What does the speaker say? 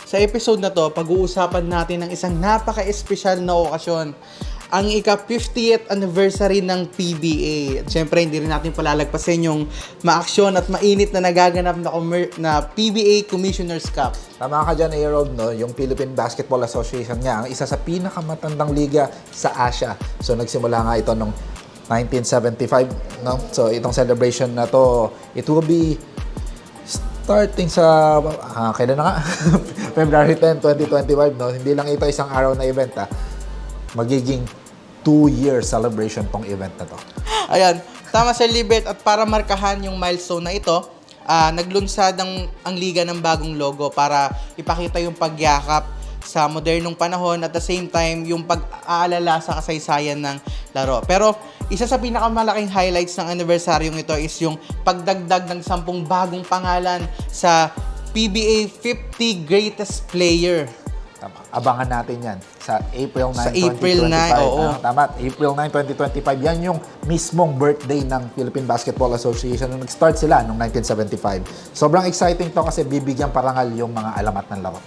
Sa episode na to, pag-uusapan natin ng isang napaka-espesyal na okasyon. Ang ika-50th anniversary ng PBA. At syempre, hindi rin natin palalagpasin yung maaksyon at mainit na nagaganap na PBA Commissioner's Cup. Tama ka dyan, A-Rob, no? Yung Philippine Basketball Association nga, ang isa sa pinakamatandang liga sa Asia. So, nagsimula nga ito noong 1975, no? So, itong celebration na to, it will be starting sa, kailan na nga? February 10, 2025, no? Hindi lang ito isang araw na event, magiging 2-year celebration tong event na to. Ayan, tama Sir Libet, at para markahan yung milestone na ito, naglunsad ang liga ng bagong logo para ipakita yung pagyakap sa modernong panahon at the same time yung pag-aalala sa kasaysayan ng laro. Pero isa sa pinakamalaking highlights ng anibersaryong ito is yung pagdagdag ng 10 bagong pangalan sa PBA 50 Greatest Player. Abangan natin yan sa April 9, Sa April 2025. 9, oo. Tama, April 9, 2025. Yan yung mismong birthday ng Philippine Basketball Association. Nung nag-start sila noong 1975. Sobrang exciting to kasi bibigyan parangal yung mga alamat ng laro.